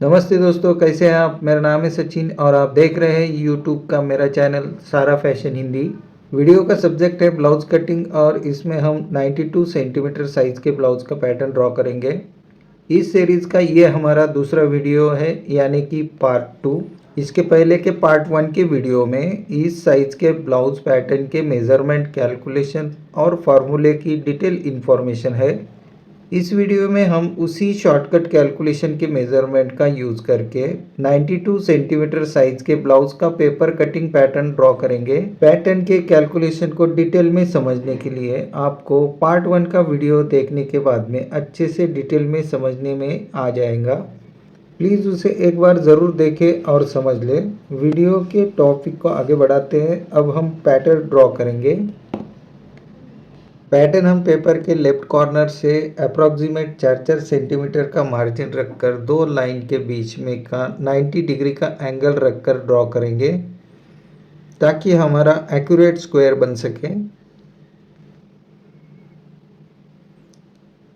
नमस्ते दोस्तों, कैसे हैं आप। मेरा नाम है सचिन और आप देख रहे हैं यूट्यूब का मेरा चैनल सारा फैशन हिंदी। वीडियो का सब्जेक्ट है ब्लाउज कटिंग और इसमें हम 92 सेंटीमीटर साइज़ के ब्लाउज का पैटर्न ड्रॉ करेंगे। इस सीरीज़ का ये हमारा दूसरा वीडियो है, यानी कि पार्ट 2। इसके पहले के पार्ट 1 के वीडियो में इस साइज़ के ब्लाउज पैटर्न के मेज़रमेंट, कैलकुलेशन और फार्मूले की डिटेल इन्फॉर्मेशन है। इस वीडियो में हम उसी शॉर्टकट कैलकुलेशन के मेज़रमेंट का यूज़ करके 92 सेंटीमीटर साइज के ब्लाउज का पेपर कटिंग पैटर्न ड्रॉ करेंगे। पैटर्न के कैलकुलेशन को डिटेल में समझने के लिए आपको पार्ट 1 का वीडियो देखने के बाद में अच्छे से डिटेल में समझने में आ जाएगा। प्लीज़ उसे एक बार ज़रूर देखें और समझ लें। वीडियो के टॉपिक को आगे बढ़ाते हैं। अब हम पैटर्न ड्रॉ करेंगे। पैटर्न हम पेपर के लेफ्ट कॉर्नर से अप्रॉक्सीमेट 4-4 सेंटीमीटर का मार्जिन रखकर दो लाइन के बीच में का 90 डिग्री का एंगल रखकर ड्रॉ करेंगे, ताकि हमारा एक्यूरेट स्क्वायर बन सके।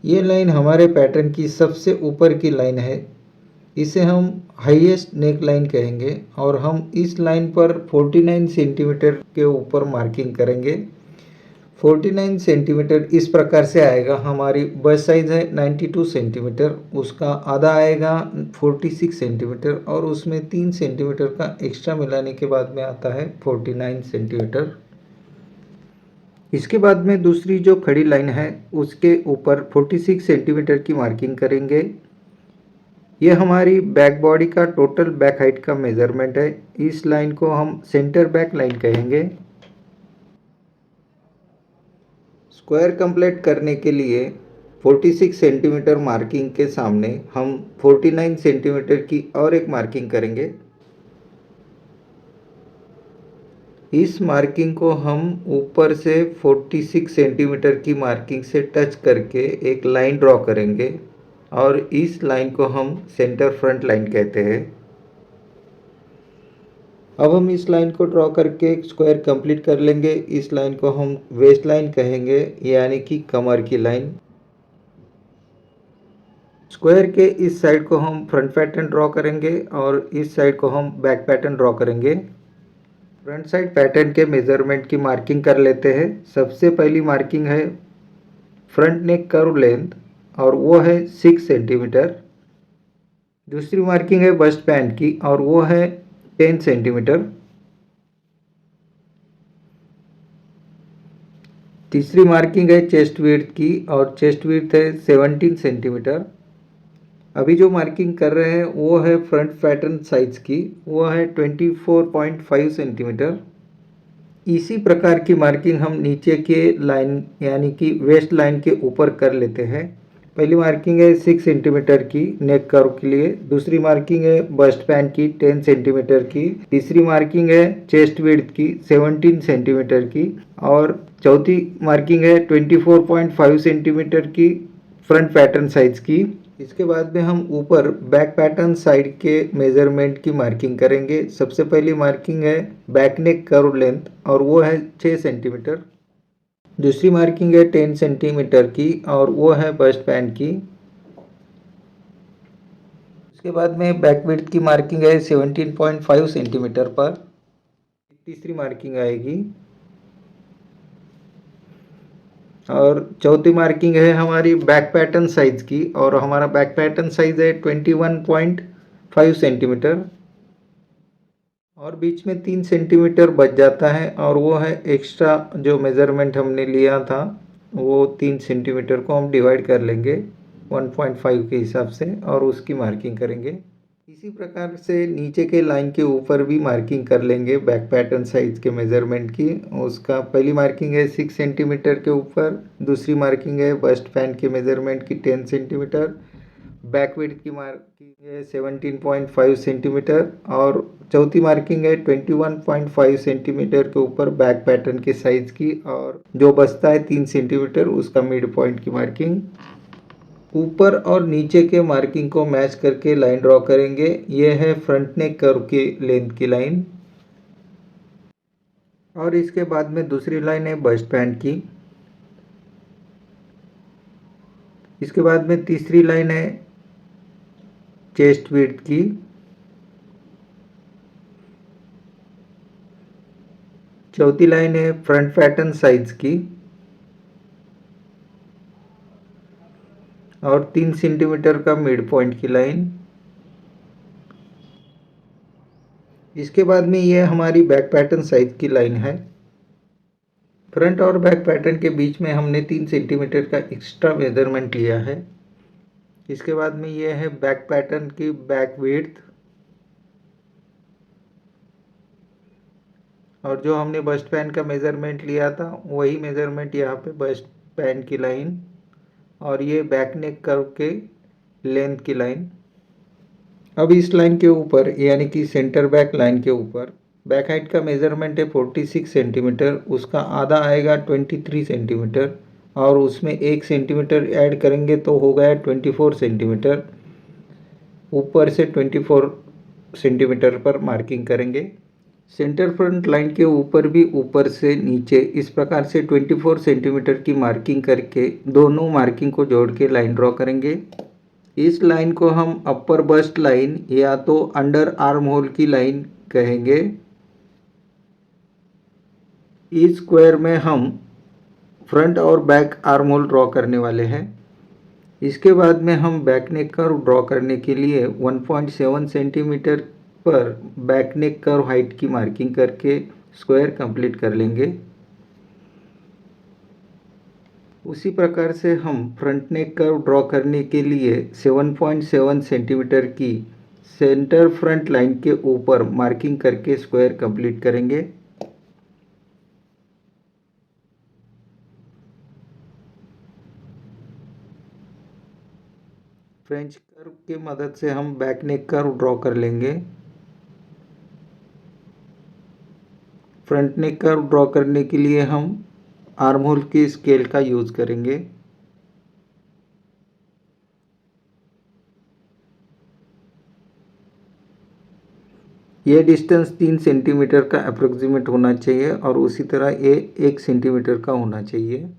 ये लाइन हमारे पैटर्न की सबसे ऊपर की लाइन है। इसे हम हाईएस्ट नेक लाइन कहेंगे और हम इस लाइन पर 49 सेंटीमीटर के ऊपर मार्किंग करेंगे। 49 सेंटीमीटर इस प्रकार से आएगा। हमारी बस्ट साइज़ है 92 सेंटीमीटर, उसका आधा आएगा 46 सेंटीमीटर और उसमें 3 सेंटीमीटर का एक्स्ट्रा मिलाने के बाद में आता है 49 सेंटीमीटर। इसके बाद में दूसरी जो खड़ी लाइन है उसके ऊपर 46 सेंटीमीटर की मार्किंग करेंगे। ये हमारी बैक बॉडी का टोटल बैक हाइट का मेज़रमेंट है। इस लाइन को हम सेंटर बैक लाइन कहेंगे। स्क्वायर कंप्लीट करने के लिए 46 सेंटीमीटर मार्किंग के सामने हम 49 सेंटीमीटर की और एक मार्किंग करेंगे। इस मार्किंग को हम ऊपर से 46 सेंटीमीटर की मार्किंग से टच करके एक लाइन ड्रॉ करेंगे और इस लाइन को हम सेंटर फ्रंट लाइन कहते हैं। अब हम इस लाइन को ड्रॉ करके एक स्क्वायर कंप्लीट कर लेंगे। इस लाइन को हम वेस्ट लाइन कहेंगे, यानी कि कमर की लाइन। स्क्वायर के इस साइड को हम फ्रंट पैटर्न ड्रॉ करेंगे और इस साइड को हम बैक पैटर्न ड्रॉ करेंगे। फ्रंट साइड पैटर्न के मेज़रमेंट की मार्किंग कर लेते हैं। सबसे पहली मार्किंग है फ्रंट नेक कर्व लेंथ और वो है 6 सेंटीमीटर। दूसरी मार्किंग है बस्ट पैंट की और वो है 10 सेंटीमीटर। तीसरी मार्किंग है चेस्ट विड्थ की और चेस्ट विड्थ है 17 सेंटीमीटर। अभी जो मार्किंग कर रहे हैं वो है फ्रंट पैटर्न साइज की, वो है 24.5 सेंटीमीटर। इसी प्रकार की मार्किंग हम नीचे के लाइन यानी कि वेस्ट लाइन के ऊपर कर लेते हैं। पहली मार्किंग है 6 सेंटीमीटर की नेक कर्व के लिए। दूसरी मार्किंग है बस्ट पैन की 10 सेंटीमीटर की। तीसरी मार्किंग है चेस्ट विड्थ की 17 सेंटीमीटर की और चौथी मार्किंग है 24.5 सेंटीमीटर की फ्रंट पैटर्न साइज की। इसके बाद में हम ऊपर बैक पैटर्न साइड के मेज़रमेंट की मार्किंग करेंगे। सबसे पहली मार्किंग है बैक नेक कर्व लेंथ और वो है 6 सेंटीमीटर। दूसरी मार्किंग है 10 सेंटीमीटर की और वो है बस्ट पैन की। उसके बाद में बैक विड्थ की मार्किंग है 17.5 सेंटीमीटर पर। तीसरी मार्किंग आएगी और चौथी मार्किंग है हमारी बैक पैटर्न साइज की और हमारा बैक पैटर्न साइज है 21.5 सेंटीमीटर और बीच में 3 सेंटीमीटर बच जाता है और वो है एक्स्ट्रा जो मेज़रमेंट हमने लिया था। वो 3 सेंटीमीटर को हम डिवाइड कर लेंगे 1.5 के हिसाब से और उसकी मार्किंग करेंगे। इसी प्रकार से नीचे के लाइन के ऊपर भी मार्किंग कर लेंगे बैक पैटर्न साइज के मेज़रमेंट की। उसका पहली मार्किंग है 6 सेंटीमीटर के ऊपर। दूसरी मार्किंग है बस्ट पैन के मेज़रमेंट की 10 सेंटीमीटर। बैक विड्थ की मार्किंग है 17.5 सेंटीमीटर और चौथी मार्किंग है 21.5 सेंटीमीटर के ऊपर बैक पैटर्न के साइज़ की और जो बचता है 3 सेंटीमीटर उसका मिड पॉइंट की मार्किंग। ऊपर और नीचे के मार्किंग को मैच करके लाइन ड्रॉ करेंगे। यह है फ्रंट नेक कर्व की लेंथ की लाइन और इसके बाद में दूसरी लाइन है बस्ट पैंट की। इसके बाद में तीसरी लाइन है चेस्ट विड्थ की। चौथी लाइन है फ्रंट पैटर्न साइज की और 3 सेंटीमीटर का मिड पॉइंट की लाइन। इसके बाद में ये हमारी बैक पैटर्न साइज की लाइन है। फ्रंट और बैक पैटर्न के बीच में हमने 3 सेंटीमीटर का एक्स्ट्रा मेजरमेंट लिया है। इसके बाद में ये है बैक पैटर्न की बैक विड्थ और जो हमने बस्ट पैन का मेजरमेंट लिया था वही मेजरमेंट यहाँ पे बस्ट पैन की लाइन और ये बैक नेक कर्व के लेंथ की लाइन। अब इस लाइन के ऊपर यानी कि सेंटर बैक लाइन के ऊपर बैक हाइट का मेजरमेंट है 46 सेंटीमीटर, उसका आधा आएगा 23 सेंटीमीटर और उसमें 1 सेंटीमीटर ऐड करेंगे तो हो गया 24 सेंटीमीटर। ऊपर से 24 सेंटीमीटर पर मार्किंग करेंगे। सेंटर फ्रंट लाइन के ऊपर भी ऊपर से नीचे इस प्रकार से 24 सेंटीमीटर की मार्किंग करके दोनों मार्किंग को जोड़ के लाइन ड्रॉ करेंगे। इस लाइन को हम अपर बस्ट लाइन या तो अंडर आर्म होल की लाइन कहेंगे। इस स्क्वायर में हम फ्रंट और बैक आर्म होल ड्रॉ करने वाले हैं। इसके बाद में हम बैक नेक कर्व ड्रॉ करने के लिए 1.7 सेंटीमीटर पर बैक नेक कर्व हाइट की मार्किंग करके स्क्वायर कंप्लीट कर लेंगे। उसी प्रकार से हम फ्रंट नेक कर्व ड्रॉ करने के लिए 7.7 सेंटीमीटर की सेंटर फ्रंट लाइन के ऊपर मार्किंग करके स्क्वायर कंप्लीट करेंगे। फ्रेंच कर्व की मदद से हम बैक नेक कर्व ड्रॉ कर लेंगे। फ्रंट नेक कर्व ड्रॉ करने के लिए हम आर्म होल के स्केल का यूज करेंगे। ये डिस्टेंस 3 सेंटीमीटर का अप्रोक्सीमेट होना चाहिए और उसी तरह ये 1 सेंटीमीटर का होना चाहिए।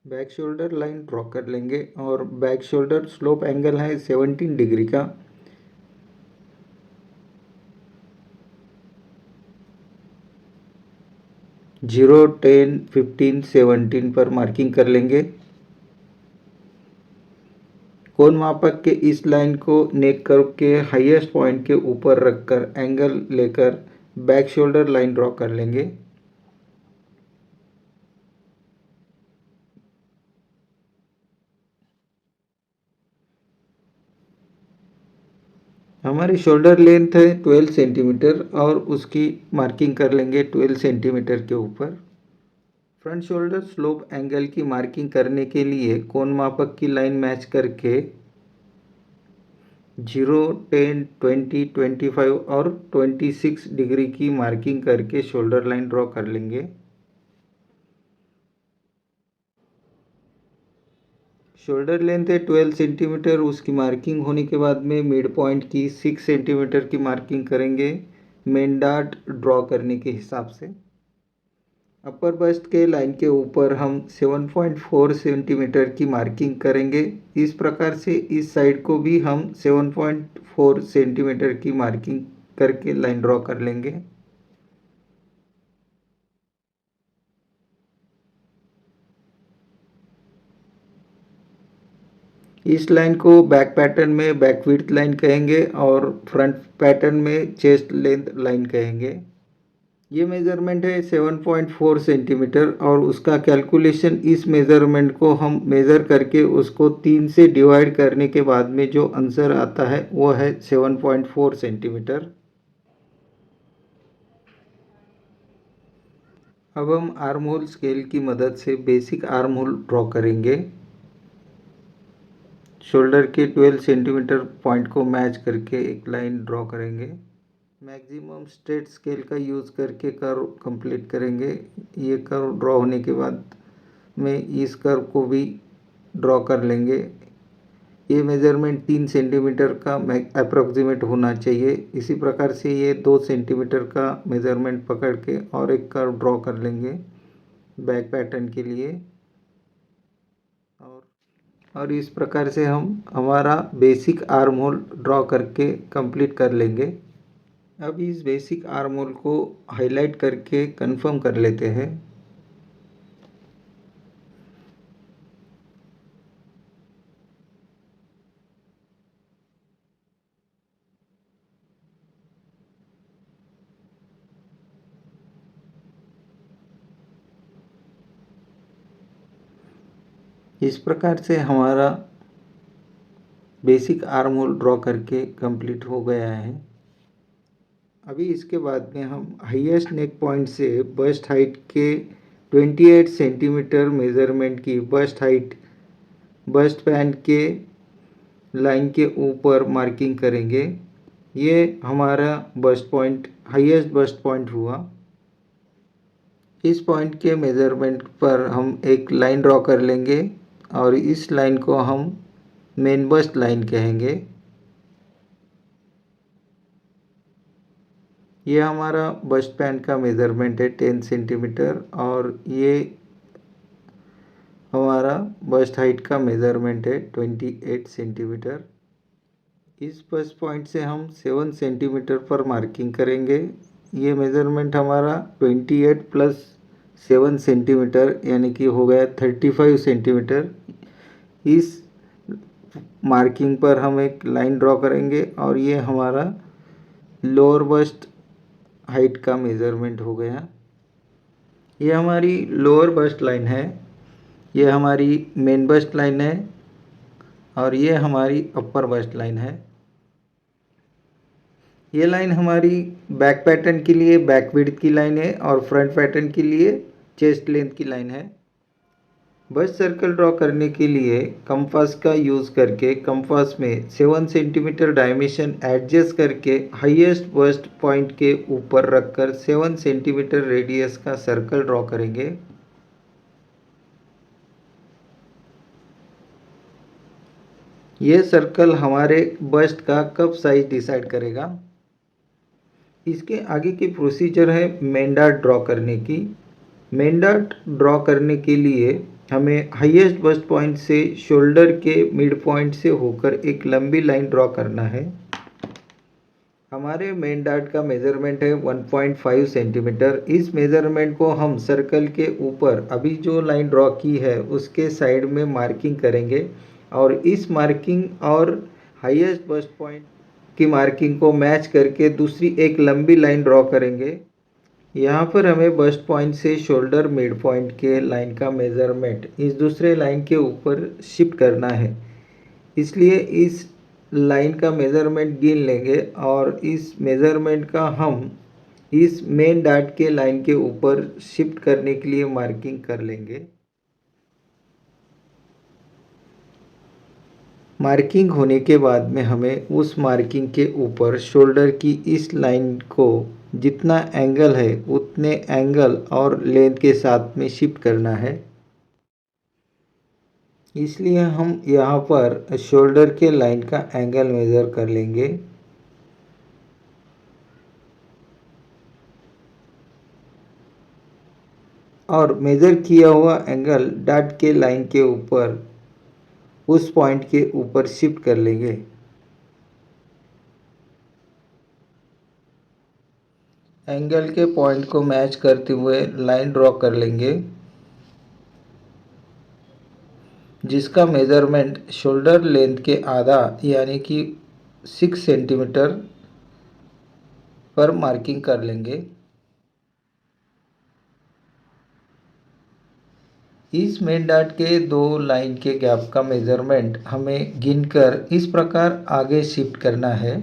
बैक शोल्डर लाइन ड्रॉ कर लेंगे और बैक शोल्डर स्लोप एंगल है 17 डिग्री का। जीरो 10 15 17 पर मार्किंग कर लेंगे। कोण मापक के इस लाइन को नेक कर्व के हाईएस्ट पॉइंट के ऊपर रखकर एंगल लेकर बैक शोल्डर लाइन ड्रॉ कर लेंगे। हमारी शोल्डर लेंथ है 12 सेंटीमीटर और उसकी मार्किंग कर लेंगे 12 सेंटीमीटर के ऊपर। फ्रंट शोल्डर स्लोप एंगल की मार्किंग करने के लिए कोण मापक की लाइन मैच करके 0 10 20 25 और 26 डिग्री की मार्किंग करके शोल्डर लाइन ड्रॉ कर लेंगे। शोल्डर लेंथ है 12 सेंटीमीटर, उसकी मार्किंग होने के बाद में मिड पॉइंट की 6 सेंटीमीटर की मार्किंग करेंगे मेन डार्ट ड्रॉ करने के हिसाब से। अपर बस्ट के लाइन के ऊपर हम 7.4 सेंटीमीटर की मार्किंग करेंगे। इस प्रकार से इस साइड को भी हम 7.4 सेंटीमीटर की मार्किंग करके लाइन ड्रॉ कर लेंगे। इस लाइन को बैक पैटर्न में बैक विड्थ लाइन कहेंगे और फ्रंट पैटर्न में चेस्ट लेंथ लाइन कहेंगे। ये मेज़रमेंट है 7.4 सेंटीमीटर और उसका कैलकुलेशन इस मेज़रमेंट को हम मेज़र करके उसको 3 से डिवाइड करने के बाद में जो आंसर आता है वो है 7.4 सेंटीमीटर। अब हम आर्म होल स्केल की मदद से बेसिक आर्म होल ड्रॉ करेंगे। शोल्डर के 12 सेंटीमीटर पॉइंट को मैच करके एक लाइन ड्रॉ करेंगे। मैक्सिमम स्ट्रेट स्केल का यूज़ करके कर्व कंप्लीट करेंगे। ये कर्व ड्रॉ होने के बाद में इस कर्व को भी ड्रॉ कर लेंगे। ये मेजरमेंट 3 सेंटीमीटर का अप्रोक्सीमेट होना चाहिए। इसी प्रकार से ये 2 सेंटीमीटर का मेजरमेंट पकड़ के और एक कर्व ड्रॉ कर लेंगे बैक पैटर्न के लिए। और और इस प्रकार से हम हमारा बेसिक आर्म होल ड्रॉ करके कंप्लीट कर लेंगे। अब इस बेसिक आर्म होल को हाईलाइट करके कंफर्म कर लेते हैं। इस प्रकार से हमारा बेसिक आर्म होल ड्रॉ करके कंप्लीट हो गया है। अभी इसके बाद में हम हाईएस्ट नेक पॉइंट से बस्ट हाइट के 28 सेंटीमीटर मेज़रमेंट की बस्ट हाइट बस्ट पैंट के लाइन के ऊपर मार्किंग करेंगे। ये हमारा bast point highest bast point हुआ। इस पॉइंट के मेज़रमेंट पर हम एक लाइन ड्रॉ कर लेंगे और इस लाइन को हम मेन बस्ट लाइन कहेंगे। ये हमारा बस्ट पैंट का मेज़रमेंट है 10 सेंटीमीटर और ये हमारा बस्ट हाइट का मेज़रमेंट है 28 सेंटीमीटर। इस बस्ट पॉइंट से हम 7 सेंटीमीटर पर मार्किंग करेंगे। ये मेज़रमेंट हमारा 28 प्लस 7 सेंटीमीटर यानी कि हो गया 35 सेंटीमीटर। इस मार्किंग पर हम एक लाइन ड्रॉ करेंगे और ये हमारा लोअर बस्ट हाइट का मेज़रमेंट हो गया। ये हमारी लोअर बस्ट लाइन है, ये हमारी मेन बस्ट लाइन है और ये हमारी अपर बस्ट लाइन है। ये लाइन हमारी बैक पैटर्न के लिए बैक विड्थ की लाइन है और फ्रंट पैटर्न के लिए चेस्ट लेंथ की लाइन है। बस्ट सर्कल ड्रॉ करने के लिए कंपास का यूज़ करके कंपास में 7 सेंटीमीटर डायमेंशन एडजस्ट करके हाईएस्ट बस्ट पॉइंट के ऊपर रखकर 7 सेंटीमीटर रेडियस का सर्कल ड्रॉ करेंगे। ये सर्कल हमारे बस्ट का कप साइज डिसाइड करेगा। इसके आगे की प्रोसीजर है मेन डार्ट ड्रॉ करने की। मेन डार्ट ड्रॉ करने के लिए हमें हाईएस्ट बस्ट पॉइंट से शोल्डर के मिड पॉइंट से होकर एक लंबी लाइन ड्रॉ करना है। हमारे मेन डार्ट का मेज़रमेंट है 1.5 सेंटीमीटर। इस मेज़रमेंट को हम सर्कल के ऊपर अभी जो लाइन ड्रॉ की है उसके साइड में मार्किंग करेंगे और इस मार्किंग और हाईएस्ट बस्ट पॉइंट की मार्किंग को मैच करके दूसरी एक लंबी लाइन ड्रॉ करेंगे। यहाँ पर हमें बस्ट पॉइंट से शोल्डर मिड पॉइंट के लाइन का मेज़रमेंट इस दूसरे लाइन के ऊपर शिफ्ट करना है, इसलिए इस लाइन का मेज़रमेंट गिन लेंगे और इस मेज़रमेंट का हम इस मेन डार्ट के लाइन के ऊपर शिफ्ट करने के लिए मार्किंग कर लेंगे। मार्किंग होने के बाद में हमें उस मार्किंग के ऊपर शोल्डर की इस लाइन को जितना एंगल है उतने एंगल और लेंथ के साथ में शिफ्ट करना है। इसलिए हम यहाँ पर शोल्डर के लाइन का एंगल मेज़र कर लेंगे। और मेज़र किया हुआ एंगल डार्ट के लाइन के ऊपर उस पॉइंट के ऊपर शिफ्ट कर लेंगे। एंगल के पॉइंट को मैच करते हुए लाइन ड्रॉ कर लेंगे जिसका मेज़रमेंट शोल्डर लेंथ के आधा यानी कि 6 सेंटीमीटर पर मार्किंग कर लेंगे। इस मेन डार्ट के दो लाइन के गैप का मेज़रमेंट हमें गिनकर इस प्रकार आगे शिफ्ट करना है।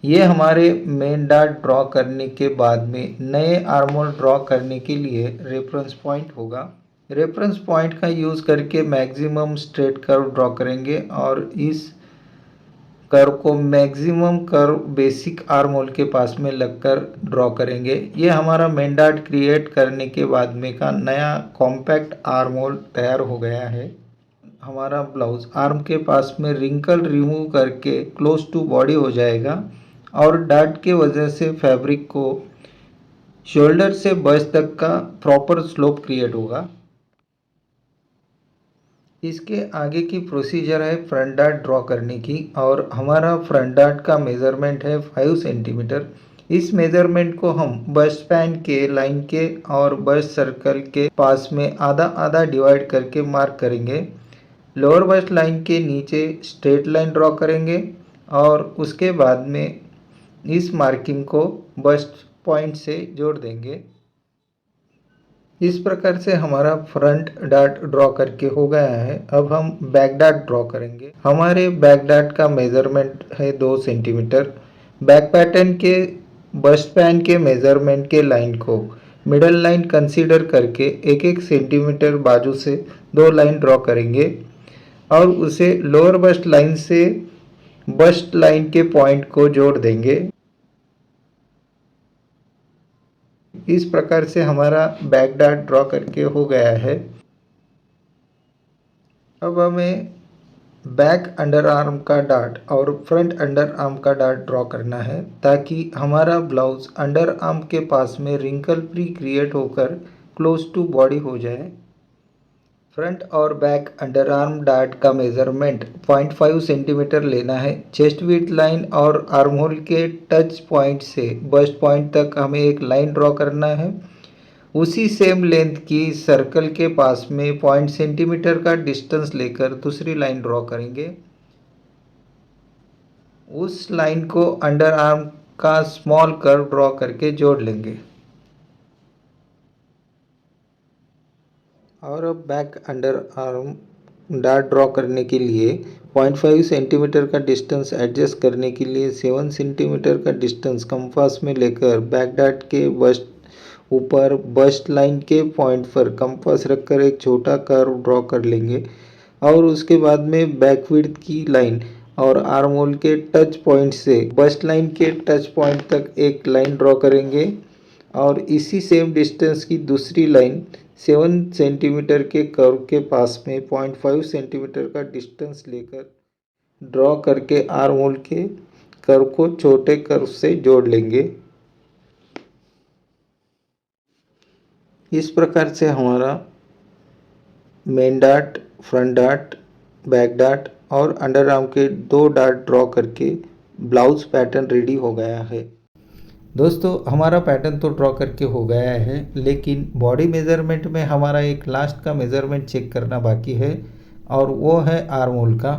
ये हमारे मेन डार्ट ड्रॉ करने के बाद में नए आर्म होल ड्रॉ करने के लिए रेफरेंस पॉइंट होगा। रेफरेंस पॉइंट का यूज़ करके मैक्सिमम स्ट्रेट कर्व ड्रॉ करेंगे और इस कर्व को maximum curve basic arm hole के पास में लगकर ड्रॉ करेंगे। ये हमारा मेन डार्ट क्रिएट करने के बाद में का नया कॉम्पैक्ट आर्म होल तैयार हो गया है। हमारा ब्लाउज आर्म के पास में रिंकल रिमूव करके क्लोज टू बॉडी हो जाएगा और डार्ट के वजह से फैब्रिक को शोल्डर से बस्ट तक का प्रॉपर स्लोप क्रिएट होगा। इसके आगे की प्रोसीजर है फ्रंट डार्ट ड्रॉ करने की, और हमारा फ्रंट डार्ट का मेज़रमेंट है 5 सेंटीमीटर। इस मेज़रमेंट को हम बस्ट पैन के लाइन के और बस्ट सर्कल के पास में आधा आधा डिवाइड करके मार्क करेंगे। लोअर बस्ट लाइन के नीचे स्ट्रेट लाइन ड्रॉ करेंगे और उसके बाद में इस मार्किंग को बस्ट पॉइंट से जोड़ देंगे। इस प्रकार से हमारा फ्रंट डार्ट ड्रॉ करके हो गया है। अब हम बैक डार्ट ड्रॉ करेंगे। हमारे बैक डार्ट का मेज़रमेंट है 2 सेंटीमीटर। बैक पैटर्न के बस्ट पैन के मेज़रमेंट के लाइन को मिडल लाइन कंसीडर करके 1-1 सेंटीमीटर बाजू से 2 लाइन ड्रॉ करेंगे और उसे लोअर बस्ट लाइन से बस्ट लाइन के पॉइंट को जोड़ देंगे। इस प्रकार से हमारा बैक डार्ट ड्रॉ करके हो गया है। अब हमें बैक अंडर आर्म का डार्ट और फ्रंट अंडर आर्म का डार्ट ड्रॉ करना है, ताकि हमारा ब्लाउज अंडर आर्म के पास में रिंकल फ्री क्रिएट होकर क्लोज टू बॉडी हो जाए। फ्रंट और बैक अंडर आर्म डार्ट का मेज़रमेंट 0.5 सेंटीमीटर लेना है। चेस्ट विड्थ लाइन और आर्म होल के टच पॉइंट से बस्ट पॉइंट तक हमें एक लाइन ड्रॉ करना है। उसी सेम लेंथ की सर्कल के पास में 0.5 सेंटीमीटर का डिस्टेंस लेकर दूसरी लाइन ड्रॉ करेंगे। उस लाइन को अंडर आर्म का स्मॉल कर्व ड्रॉ करके जोड़ लेंगे। और अब back under arm dart draw करने के लिए 0.5 सेंटीमीटर का डिस्टेंस एडजस्ट करने के लिए 7 सेंटीमीटर का डिस्टेंस कंपास में लेकर बैक डार्ट के बस्ट ऊपर बस्ट लाइन के पॉइंट पर कंपास रखकर एक छोटा कर्व ड्रॉ कर लेंगे और उसके बाद में बैक विड्थ की लाइन और आर्म होल के टच पॉइंट से बस्ट लाइन के टच पॉइंट तक एक लाइन ड्रॉ करेंगे और इसी सेम डिस्टेंस की दूसरी लाइन 7 सेंटीमीटर के कर्व के पास में 0.5 सेंटीमीटर का डिस्टेंस लेकर ड्रॉ करके आर्म होल के कर्व को छोटे कर्व से जोड़ लेंगे। इस प्रकार से हमारा main dart, front dart, back dart और अंडर आर्म के 2 डार्ट ड्रॉ करके ब्लाउज पैटर्न रेडी हो गया है। दोस्तों, हमारा पैटर्न तो ड्रॉ करके हो गया है, लेकिन बॉडी मेज़रमेंट में हमारा एक लास्ट का मेज़रमेंट चेक करना बाकी है और वो है आर्म होल का।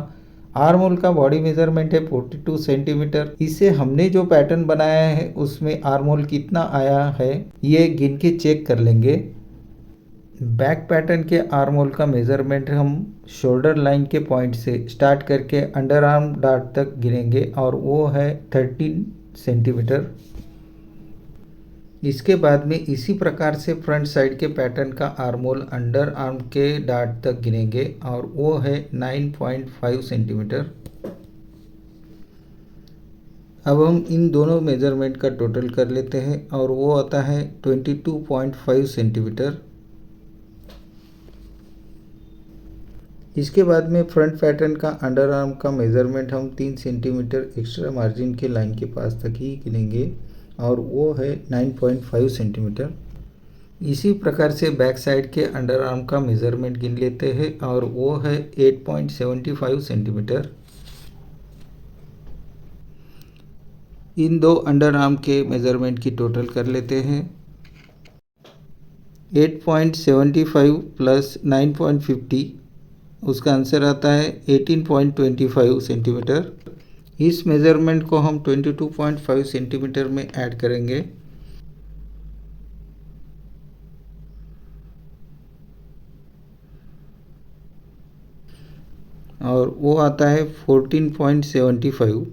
आर्म होल का बॉडी मेज़रमेंट है 42 सेंटीमीटर। इसे हमने जो पैटर्न बनाया है उसमें आर्म होल कितना आया है ये गिन के चेक कर लेंगे। बैक पैटर्न के आर्म होल का मेज़रमेंट हम शोल्डर लाइन के पॉइंट से स्टार्ट करके अंडर आर्म डार्ट तक गिनेंगे और वो है 13 सेंटीमीटर। इसके बाद में इसी प्रकार से फ्रंट साइड के पैटर्न का आर्म होल अंडर आर्म के डार्ट तक गिनेंगे और वो है 9.5 सेंटीमीटर। अब हम इन दोनों मेज़रमेंट का टोटल कर लेते हैं और वो आता है 22.5 सेंटीमीटर। इसके बाद में फ्रंट पैटर्न का अंडर आर्म का मेज़रमेंट हम 3 सेंटीमीटर एक्स्ट्रा मार्जिन के लाइन के पास तक ही गिनेंगे और वो है 9.5 सेंटीमीटर। इसी प्रकार से बैक साइड के अंडर आर्म का मेज़रमेंट गिन लेते हैं और वो है 8.75 सेंटीमीटर। इन 2 अंडर आर्म के मेज़रमेंट की टोटल कर लेते हैं। 8.75 प्लस 9.50 उसका आंसर आता है 18.25 सेंटीमीटर। इस मेज़रमेंट को हम 22.5 सेंटीमीटर में ऐड करेंगे और वो आता है 14.75।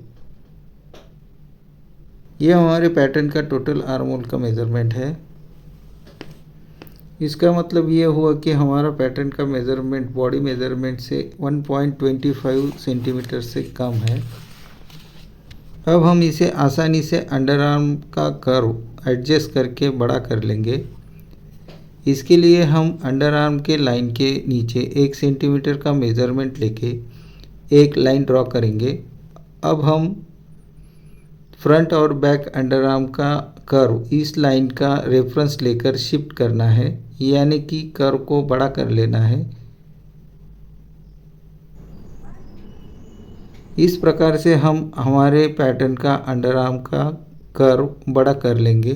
ये हमारे पैटर्न का टोटल आर्म होल का मेज़रमेंट है। इसका मतलब ये हुआ कि हमारा पैटर्न का मेज़रमेंट बॉडी मेज़रमेंट से 1.25 सेंटीमीटर से कम है। अब हम इसे आसानी से अंडर आर्म का कर्व एडजस्ट करके बड़ा कर लेंगे। इसके लिए हम अंडर आर्म के लाइन के नीचे 1 सेंटीमीटर का मेज़रमेंट लेके एक लाइन ड्रॉ करेंगे। अब हम फ्रंट और बैक अंडर आर्म का कर्व इस लाइन का रेफरेंस लेकर शिफ्ट करना है, यानी कि कर्व को बड़ा कर लेना है। इस प्रकार से हम हमारे पैटर्न का अंडर आर्म का कर्व बड़ा कर लेंगे।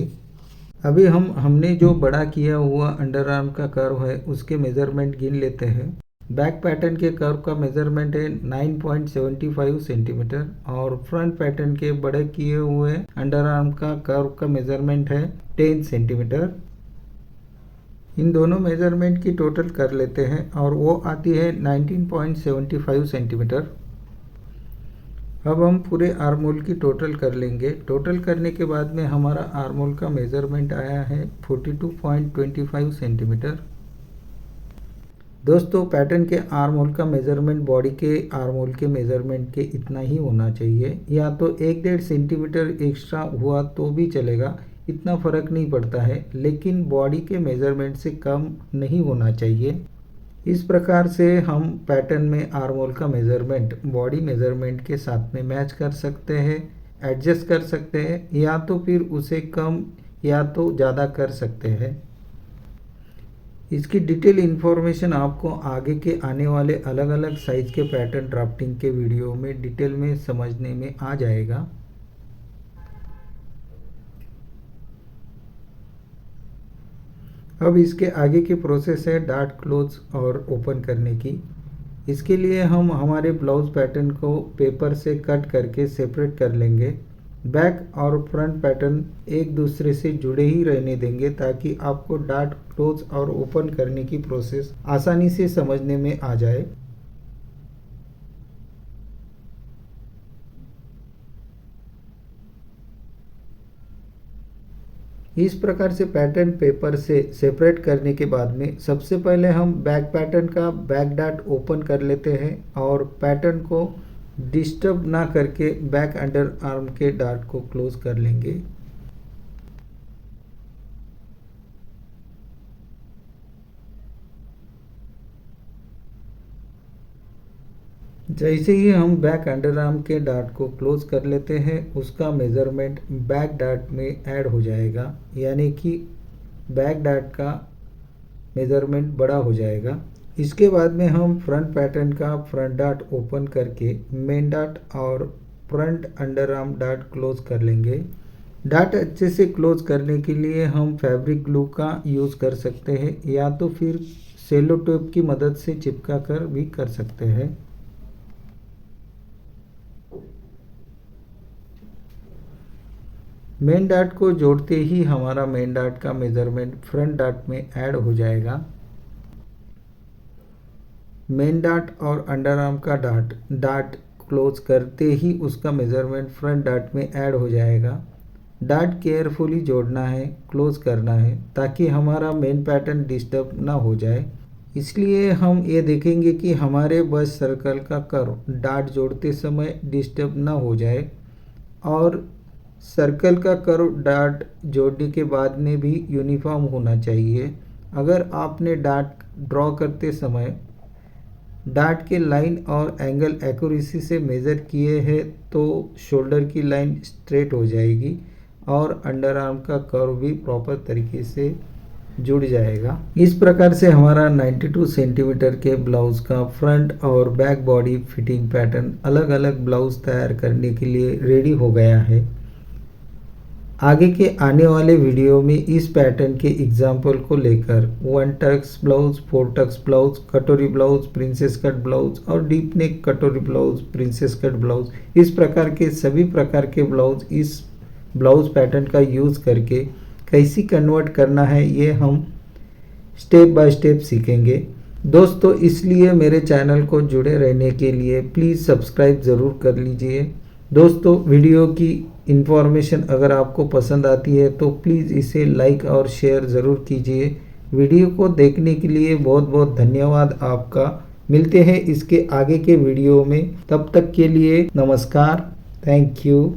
अभी हमने जो बड़ा किया हुआ अंडर आर्म का कर्व है उसके मेज़रमेंट गिन लेते हैं। बैक पैटर्न के कर्व का मेज़रमेंट है 9.75 सेंटीमीटर और फ्रंट पैटर्न के बड़े किए हुए अंडर आर्म का कर्व का मेज़रमेंट है 10 सेंटीमीटर। इन दोनों मेज़रमेंट की टोटल कर लेते हैं और वो आती है 19.75 सेंटीमीटर। अब हम पूरे आर्म होल की टोटल कर लेंगे। टोटल करने के बाद में हमारा आर्म होल का मेज़रमेंट आया है 42.25 सेंटीमीटर। दोस्तों, पैटर्न के आर्म होल का मेज़रमेंट बॉडी के आर्म होल के मेज़रमेंट के इतना ही होना चाहिए, या तो 1-1.5 सेंटीमीटर एक्स्ट्रा हुआ तो भी चलेगा, इतना फ़र्क नहीं पड़ता है, लेकिन बॉडी के मेज़रमेंट से कम नहीं होना चाहिए। इस प्रकार से हम पैटर्न में आर्म होल का मेज़रमेंट बॉडी मेज़रमेंट के साथ में मैच कर सकते हैं, एडजस्ट कर सकते हैं, या तो फिर उसे कम या तो ज़्यादा कर सकते हैं। इसकी डिटेल इन्फॉर्मेशन आपको आगे के आने वाले अलग अलग साइज़ के पैटर्न ड्राफ्टिंग के वीडियो में डिटेल में समझने में आ जाएगा। अब इसके आगे की प्रोसेस है डार्ट क्लोज और ओपन करने की। इसके लिए हम हमारे ब्लाउज पैटर्न को पेपर से कट करके सेपरेट कर लेंगे। बैक और फ्रंट पैटर्न एक दूसरे से जुड़े ही रहने देंगे ताकि आपको डार्ट क्लोज और ओपन करने की प्रोसेस आसानी से समझने में आ जाए। इस प्रकार से पैटर्न पेपर से सेपरेट करने के बाद में सबसे पहले हम बैक पैटर्न का बैक डार्ट ओपन कर लेते हैं और पैटर्न को डिस्टर्ब ना करके बैक अंडर आर्म के डार्ट को क्लोज कर लेंगे। जैसे ही हम बैक अंडर आर्म के डार्ट को क्लोज कर लेते हैं उसका मेज़रमेंट बैक डार्ट में ऐड हो जाएगा, यानी कि बैक डार्ट का मेज़रमेंट बड़ा हो जाएगा। इसके बाद में हम फ्रंट पैटर्न का फ्रंट डार्ट ओपन करके मेन डार्ट और front under arm dart close कर लेंगे। डार्ट अच्छे से क्लोज करने के लिए हम फैब्रिक ग्लू का यूज़ कर सकते हैं, या तो फिर सेलो टेप की मदद से चिपका कर भी कर सकते हैं। मेन डार्ट को जोड़ते ही हमारा मेन डार्ट का मेज़रमेंट फ्रंट डार्ट में ऐड हो जाएगा। मेन डार्ट और अंडर आर्म का डार्ट क्लोज करते ही उसका मेज़रमेंट फ्रंट डार्ट में ऐड हो जाएगा। डार्ट केयरफुली जोड़ना है, क्लोज करना है, ताकि हमारा मेन पैटर्न डिस्टर्ब ना हो जाए। इसलिए हम ये देखेंगे कि हमारे बस सर्कल का कर्व डार्ट जोड़ते समय डिस्टर्ब ना हो जाए, और सर्कल का कर्व डार्ट जोड़ने के बाद में भी यूनिफॉर्म होना चाहिए। अगर आपने डार्ट ड्रॉ करते समय डार्ट के लाइन और एंगल एक्यूरेसी से मेज़र किए हैं तो शोल्डर की लाइन स्ट्रेट हो जाएगी और अंडर आर्म का कर्व भी प्रॉपर तरीके से जुड़ जाएगा। इस प्रकार से हमारा 92 सेंटीमीटर के ब्लाउज का फ्रंट और बैक बॉडी फिटिंग पैटर्न अलग अलग ब्लाउज तैयार करने के लिए रेडी हो गया है। आगे के आने वाले वीडियो में इस पैटर्न के एग्जाम्पल को लेकर 1 टक्स ब्लाउज, 4 टक्स ब्लाउज, कटोरी ब्लाउज, प्रिंसेस कट ब्लाउज और डीप नेक कटोरी ब्लाउज, प्रिंसेस कट ब्लाउज, इस प्रकार के सभी प्रकार के ब्लाउज इस ब्लाउज पैटर्न का यूज़ करके कैसे कन्वर्ट करना है ये हम स्टेप बाय स्टेप सीखेंगे। दोस्तों, इसलिए मेरे चैनल को जुड़े रहने के लिए प्लीज़ सब्सक्राइब ज़रूर कर लीजिए। दोस्तों, वीडियो की इन्फॉर्मेशन अगर आपको पसंद आती है तो प्लीज़ इसे लाइक और शेयर ज़रूर कीजिए। वीडियो को देखने के लिए बहुत बहुत धन्यवाद आपका। मिलते हैं इसके आगे के वीडियो में, तब तक के लिए नमस्कार। Thank you.